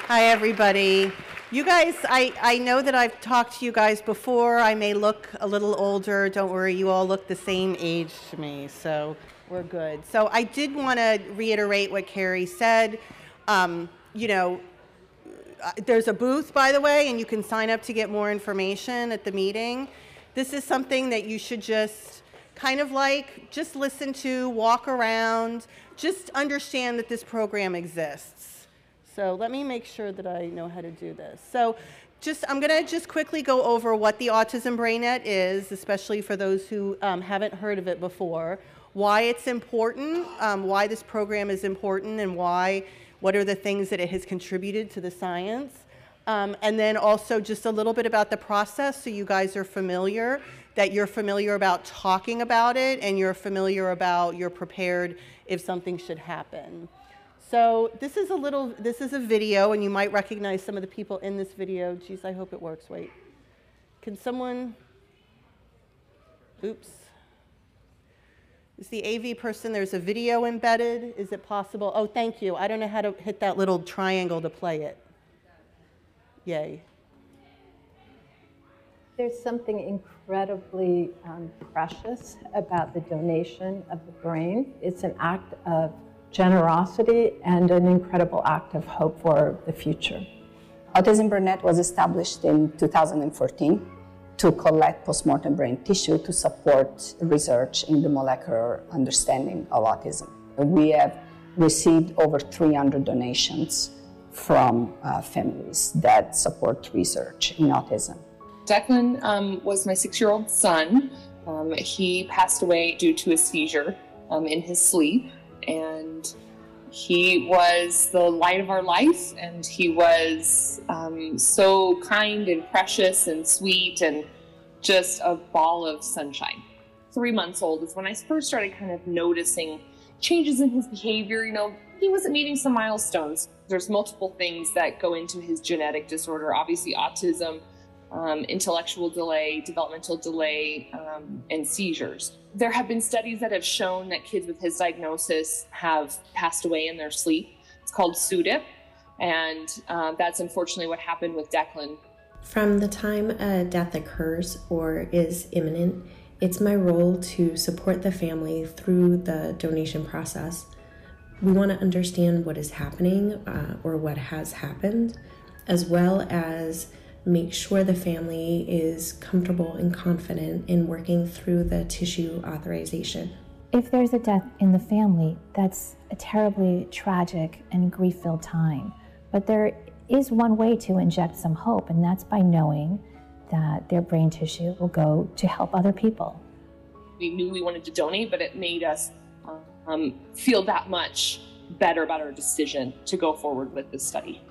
Hi, everybody. You guys, I know that I've talked to you guys before. I may look a little older. Don't worry, you all look the same age to me, so we're good. So I did want to reiterate what Carrie said. You know, there's a booth, by the way, and you can sign up to get more information at the meeting. This is something that you should just kind of like, just listen to, walk around, just understand that this program exists. So let me make sure that I know how to do this. So I'm going to just quickly go over what the Autism BrainNet is, especially for those who haven't heard of it before, why it's important, why this program is important, and what are the things that it has contributed to the science. And then also just a little bit about the process so you guys are familiar, that you're familiar about talking about it and you're prepared if something should happen. So this is a video, and you might recognize some of the people in this video. Geez, I hope it works. Wait. Can someone, oops. Is the AV person, there's a video embedded. Is it possible? Oh, thank you. I don't know how to hit that little triangle to play it. Yay. There's something incredibly precious about the donation of the brain. It's an act of generosity and an incredible act of hope for the future. Autism BrainNet was established in 2014 to collect postmortem brain tissue to support research in the molecular understanding of autism. We have received over 300 donations from families that support research in autism. Declan was my 6-year-old son. He passed away due to a seizure in his sleep, and he was the light of our life, and he was so kind and precious and sweet and just a ball of sunshine. 3 months old is when I first started kind of noticing changes in his behavior. You know, he wasn't meeting some milestones. There's multiple things that go into his genetic disorder, obviously autism, intellectual delay, developmental delay, and seizures. There have been studies that have shown that kids with his diagnosis have passed away in their sleep. It's called SUDIP, and that's unfortunately what happened with Declan. From the time a death occurs or is imminent, it's my role to support the family through the donation process. We want to understand what is happening or what has happened, as well as make sure the family is comfortable and confident in working through the tissue authorization. If there's a death in the family, that's a terribly tragic and grief-filled time. But there is one way to inject some hope, and that's by knowing that their brain tissue will go to help other people. We knew we wanted to donate, but it made us feel that much better about our decision to go forward with this study.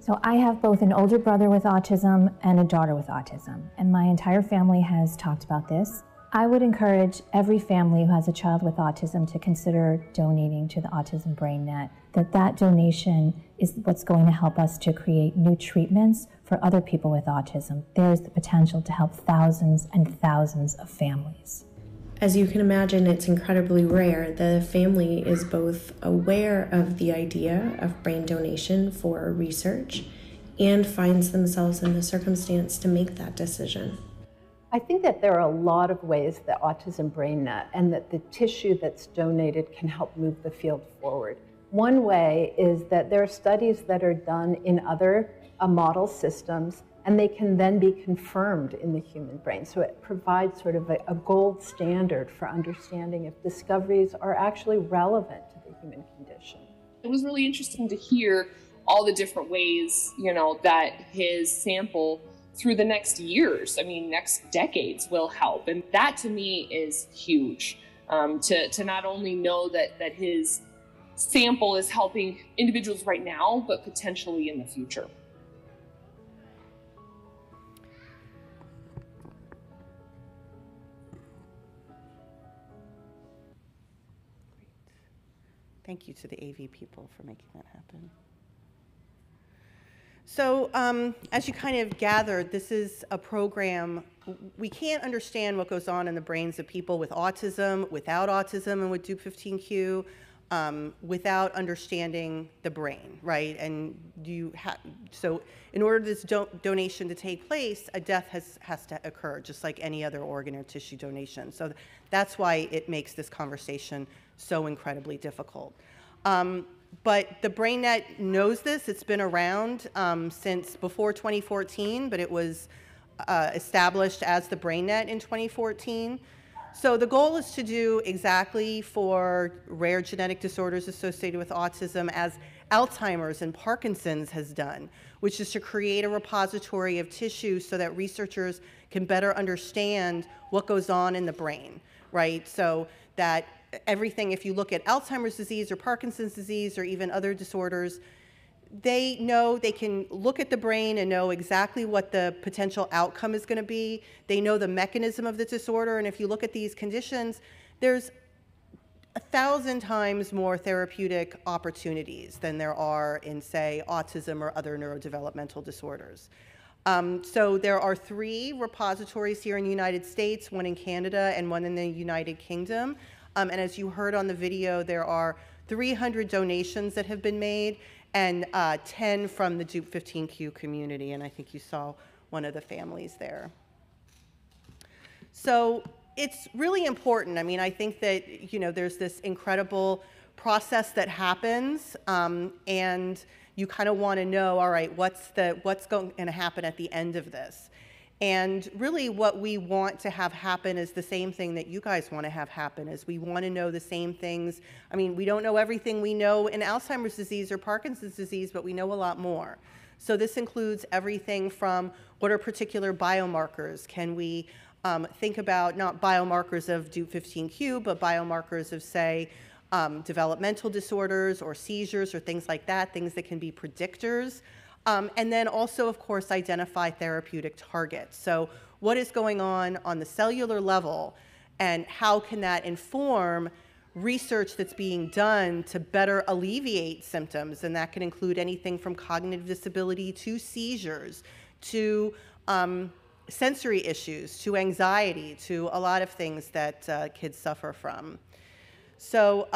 So I have both an older brother with autism and a daughter with autism, and my entire family has talked about this. I would encourage every family who has a child with autism to consider donating to the Autism BrainNet, that donation is what's going to help us to create new treatments for other people with autism. There's the potential to help thousands and thousands of families. As you can imagine, it's incredibly rare. The family is both aware of the idea of brain donation for research and finds themselves in the circumstance to make that decision. I think that there are a lot of ways that Autism BrainNet and that the tissue that's donated can help move the field forward. One way is that there are studies that are done in other model systems, and they can then be confirmed in the human brain. So it provides sort of a gold standard for understanding if discoveries are actually relevant to the human condition. It was really interesting to hear all the different ways, you know, that his sample through the next years, next decades will help. And that to me is huge, to not only know that his sample is helping individuals right now, but potentially in the future. Thank you to the AV people for making that happen. So as you kind of gathered, this is a program. We can't understand what goes on in the brains of people with autism, without autism, and with Dup15q. without understanding the brain, right? And so in order for this donation to take place, a death has to occur, just like any other organ or tissue donation. So that's why it makes this conversation so incredibly difficult. But the BrainNet knows this. It's been around since before 2014, but it was established as the BrainNet in 2014. So the goal is to do exactly for rare genetic disorders associated with autism as Alzheimer's and Parkinson's has done, which is to create a repository of tissue so that researchers can better understand what goes on in the brain, right? So that everything, if you look at Alzheimer's disease or Parkinson's disease or even other disorders, they know they can look at the brain and know exactly what the potential outcome is going to be. They know the mechanism of the disorder, and if you look at these conditions, there's 1,000 times more therapeutic opportunities than there are in, say, autism or other neurodevelopmental disorders. So there are 3 repositories here in the United States, one in Canada and one in the United Kingdom. And as you heard on the video, there are 300 donations that have been made, and 10 from the Dup15q community, and I think you saw one of the families there. So it's really important. I mean, I think that, you know, there's this incredible process that happens, and you kind of want to know, all right, what's going to happen at the end of this? And really what we want to have happen is the same thing that you guys want to have happen, is we want to know the same things. I mean, we don't know everything we know in Alzheimer's disease or Parkinson's disease, but we know a lot more. So this includes everything from what are particular biomarkers. Can we think about not biomarkers of Dup15q, but biomarkers of, say, developmental disorders or seizures or things like that, things that can be predictors. And then also, of course, identify therapeutic targets. So what is going on the cellular level, and how can that inform research that's being done to better alleviate symptoms? And that can include anything from cognitive disability to seizures, to sensory issues, to anxiety, to a lot of things that kids suffer from. So,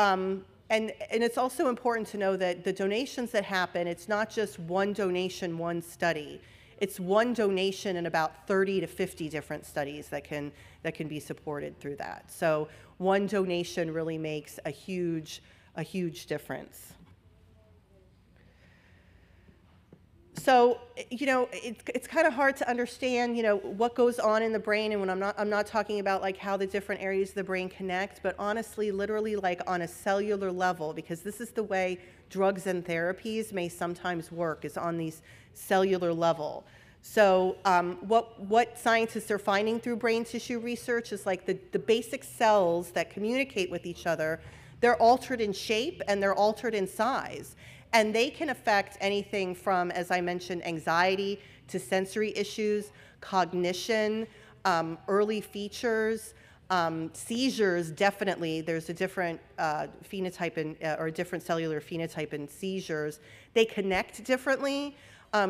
and it's also important to know that the donations that happen, it's not just one donation, one study. It's one donation in about 30 to 50 different studies that can be supported through that. So one donation really makes a huge difference. So, you know, it's kind of hard to understand, you know, what goes on in the brain, and when I'm not talking about like how the different areas of the brain connect, but honestly, literally like on a cellular level, because this is the way drugs and therapies may sometimes work, is on these cellular level. So what scientists are finding through brain tissue research is like the basic cells that communicate with each other, they're altered in shape and they're altered in size. And they can affect anything from, as I mentioned, anxiety to sensory issues, cognition, early features, seizures. Definitely, there's a different phenotype or a different cellular phenotype in seizures. They connect differently.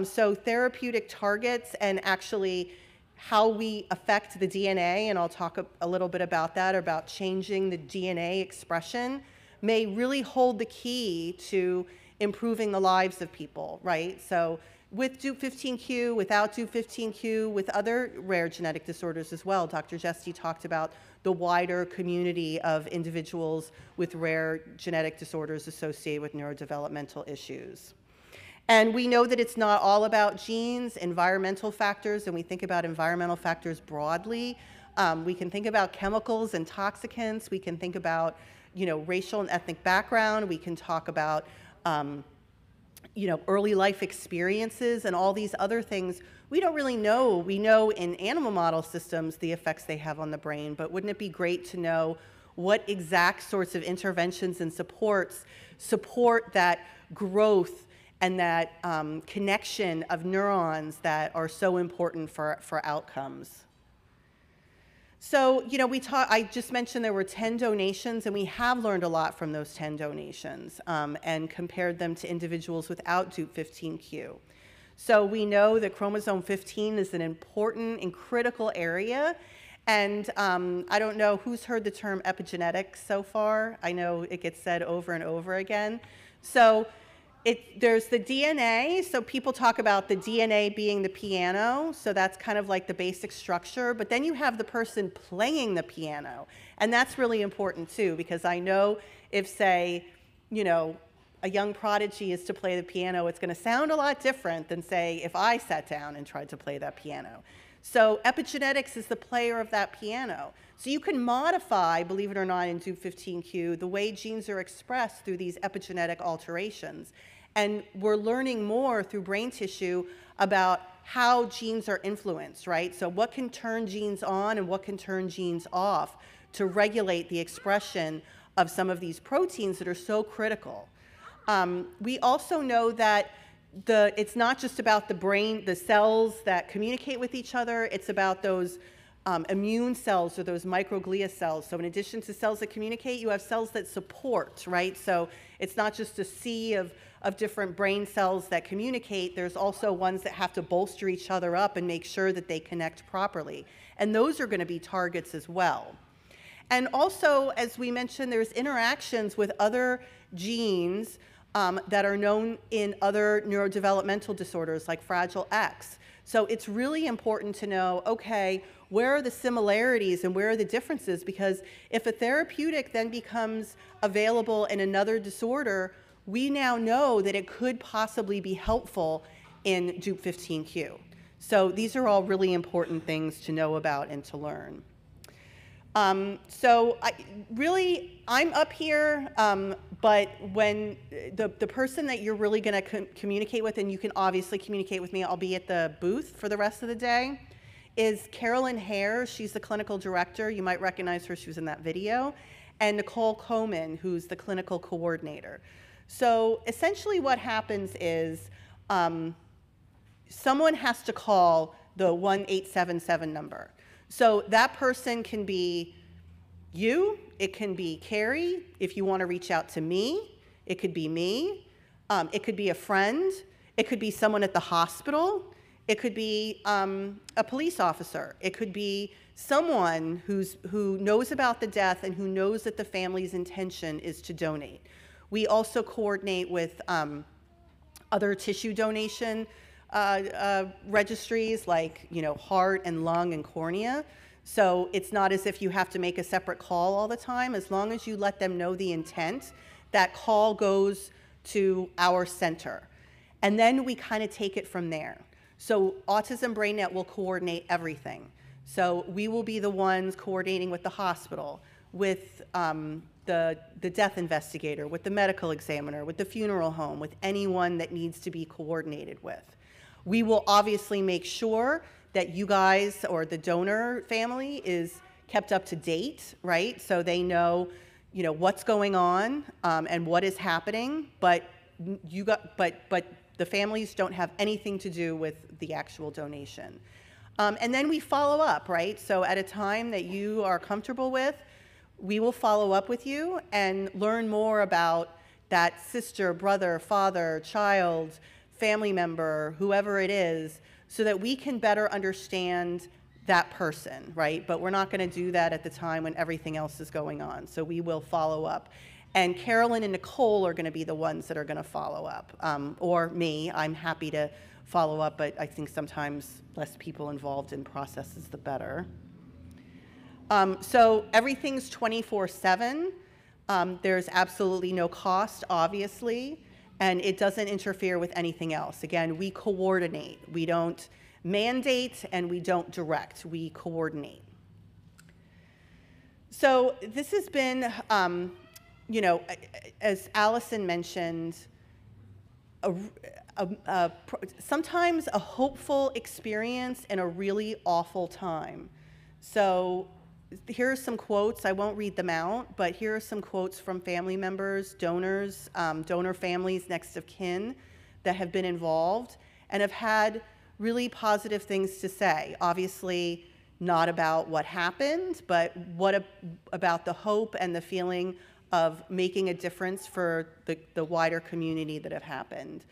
So therapeutic targets and actually how we affect the DNA, and I'll talk a little bit about that, about changing the DNA expression, may really hold the key to improving the lives of people, right? So with Dup15q, without Dup15q, with other rare genetic disorders as well. Dr. Jesty talked about the wider community of individuals with rare genetic disorders associated with neurodevelopmental issues. And we know that it's not all about genes, environmental factors, and we think about environmental factors broadly. We can think about chemicals and toxicants. We can think about, you know, racial and ethnic background. We can talk about you know, early life experiences and all these other things. We don't really know. We know in animal model systems the effects they have on the brain, but wouldn't it be great to know what exact sorts of interventions and supports support that growth and that connection of neurons that are so important for outcomes? So, you know, I just mentioned there were 10 donations, and we have learned a lot from those 10 donations and compared them to individuals without Dup15q. So we know that chromosome 15 is an important and critical area, And I don't know who's heard the term epigenetics so far. I know it gets said over and over again. So there's the DNA. So people talk about the DNA being the piano. So that's kind of like the basic structure. But then you have the person playing the piano. And that's really important too, because I know if, say, you know, a young prodigy is to play the piano, it's going to sound a lot different than, say, if I sat down and tried to play that piano. So epigenetics is the player of that piano. So you can modify, believe it or not, in Dup15q, the way genes are expressed through these epigenetic alterations. And we're learning more through brain tissue about how genes are influenced, right? So what can turn genes on and what can turn genes off to regulate the expression of some of these proteins that are so critical. We also know that it's not just about the brain, the cells that communicate with each other, it's about those immune cells or those microglia cells. So in addition to cells that communicate, you have cells that support, right? So it's not just a sea of different brain cells that communicate, there's also ones that have to bolster each other up and make sure that they connect properly. And those are going to be targets as well. And also, as we mentioned, there's interactions with other genes that are known in other neurodevelopmental disorders like Fragile X. So it's really important to know, okay, where are the similarities and where are the differences? Because if a therapeutic then becomes available in another disorder, we now know that it could possibly be helpful in Dup15q. So these are all really important things to know about and to learn. So I'm up here, but when the person that you're really going to communicate with, and you can obviously communicate with me, I'll be at the booth for the rest of the day, is Carolyn Hare. She's the clinical director. You might recognize her. She was in that video. And Nicole Coman, who's the clinical coordinator. So essentially what happens is someone has to call the 1-877 number. So that person can be you, it can be Carrie, if you want to reach out to me, it could be me, it could be a friend, it could be someone at the hospital, it could be a police officer, it could be someone who knows about the death and who knows that the family's intention is to donate. We also coordinate with other tissue donation registries like, you know, heart and lung and cornea. So it's not as if you have to make a separate call all the time. As long as you let them know the intent, that call goes to our center. And then we kind of take it from there. So Autism BrainNet will coordinate everything. So we will be the ones coordinating with the hospital, with the death investigator, with the medical examiner, with the funeral home, with anyone that needs to be coordinated with. We will obviously make sure that you guys or the donor family is kept up to date, right? So they know, you know, what's going on and what is happening, but the families don't have anything to do with the actual donation. And then we follow up, right? So at a time that you are comfortable with, we will follow up with you and learn more about that sister, brother, father, child, family member, whoever it is, so that we can better understand that person, right? But we're not going to do that at the time when everything else is going on. So we will follow up. And Carolyn and Nicole are going to be the ones that are going to follow up, or me. I'm happy to follow up, but I think sometimes less people involved in processes, the better. So everything's 24/7. There's absolutely no cost, obviously, and it doesn't interfere with anything else. Again, we coordinate. We don't mandate and we don't direct. We coordinate. So this has been, you know, as Allison mentioned, sometimes a hopeful experience and a really awful time. So here are some quotes. I won't read them out, but here are some quotes from family members, donors, donor families, next of kin that have been involved and have had really positive things to say. Obviously, not about what happened, but about the hope and the feeling of making a difference for the wider community that have happened.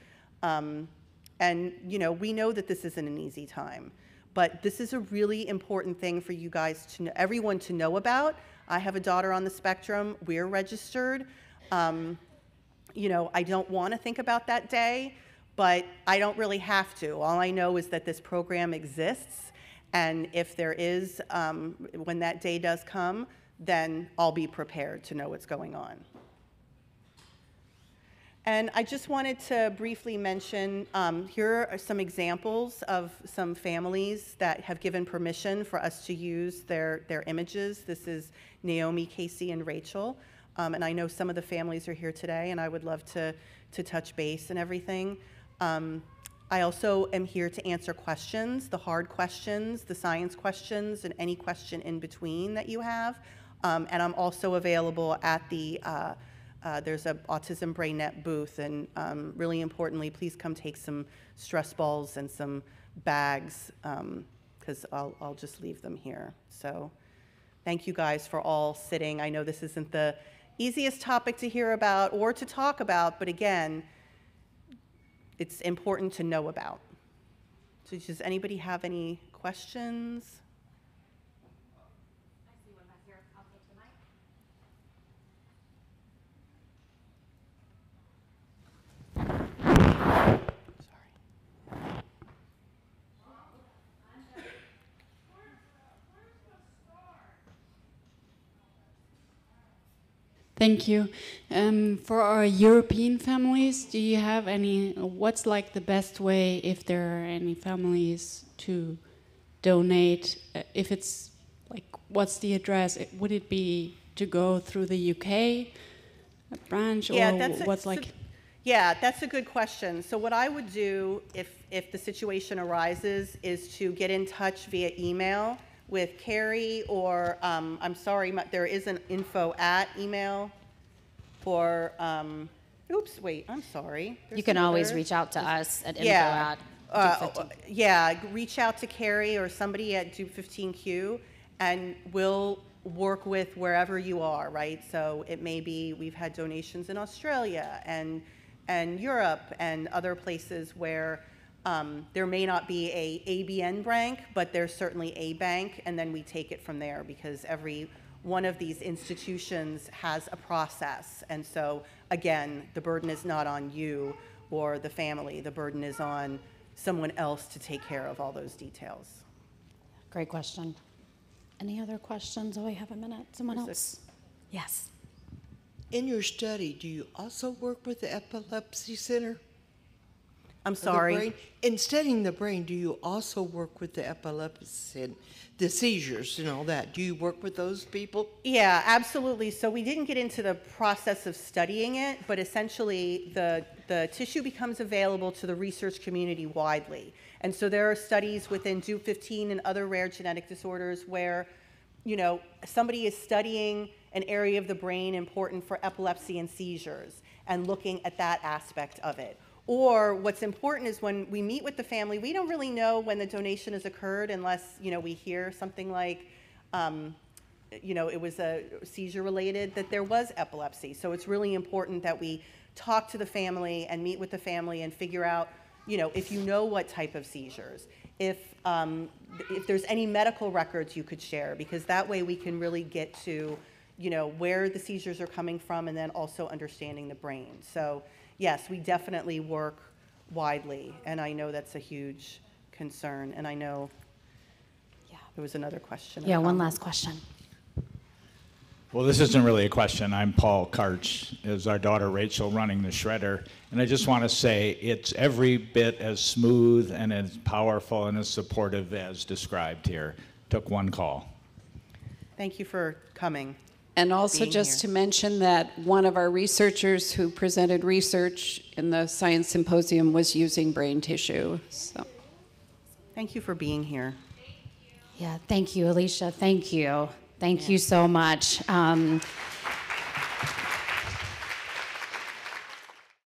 And, you know, we know that this isn't an easy time, But this is a really important thing for you guys to know, everyone to know about. I have a daughter on the spectrum. We're registered. You know, I don't want to think about that day, but I don't really have to. All I know is that this program exists, and if there is, when that day does come, then I'll be prepared to know what's going on. And I just wanted to briefly mention, here are some examples of some families that have given permission for us to use their images. This is Naomi, Casey, and Rachel. And I know some of the families are here today, and I would love to touch base and everything. I also am here to answer questions, the hard questions, the science questions, and any question in between that you have. And I'm also available at the there's a Autism BrainNet booth, and really importantly, please come take some stress balls and some bags, because I'll just leave them here. So thank you guys for all sitting. I know this isn't the easiest topic to hear about or to talk about, but again, it's important to know about. So does anybody have any questions? Thank you. For our European families, do you have any, what's like the best way if there are any families to donate? If it's like, what's the address? Would it be to go through the UK branch, or what's like? Yeah, that's a good question. So what I would do if the situation arises is to get in touch via email with Carrie, or I'm sorry, there is an info@ email, or oops, wait, I'm sorry. You can always reach out to us at info@ Dup15. Yeah, reach out to Carrie or somebody at Dup15q, and we'll work with wherever you are, right? So it may be, we've had donations in Australia and Europe and other places where there may not be a ABN bank, but there's certainly a bank, and then we take it from there, because every one of these institutions has a process. And so, again, the burden is not on you or the family. The burden is on someone else to take care of all those details. Great question. Any other questions? Oh, we have a minute. Someone else? Yes. In your study, do you also work with the Epilepsy Center? I'm sorry? In studying the brain, do you also work with the epilepsy, the seizures and all that? Do you work with those people? Yeah, absolutely. So we didn't get into the process of studying it, but essentially the tissue becomes available to the research community widely. And so there are studies within Dup15 and other rare genetic disorders where, you know, somebody is studying an area of the brain important for epilepsy and seizures and looking at that aspect of it. Or what's important is when we meet with the family, we don't really know when the donation has occurred unless, you know, we hear something like, you know, it was a seizure related, that there was epilepsy. So it's really important that we talk to the family and meet with the family and figure out, you know, if you know what type of seizures, if there's any medical records you could share, because that way we can really get to, you know, where the seizures are coming from, and then also understanding the brain. So yes, we definitely work widely, and I know that's a huge concern. And I know there was another question. Yeah, one last question. Well, this isn't really a question. I'm Paul Karch. Is our daughter Rachel running the shredder? And I just want to say it's every bit as smooth and as powerful and as supportive as described here. Took one call. Thank you for coming. And also just to mention that one of our researchers who presented research in the Science Symposium was using brain tissue. So. Thank you for being here. Yeah, thank you, Alycia. Thank you. Thank you so much.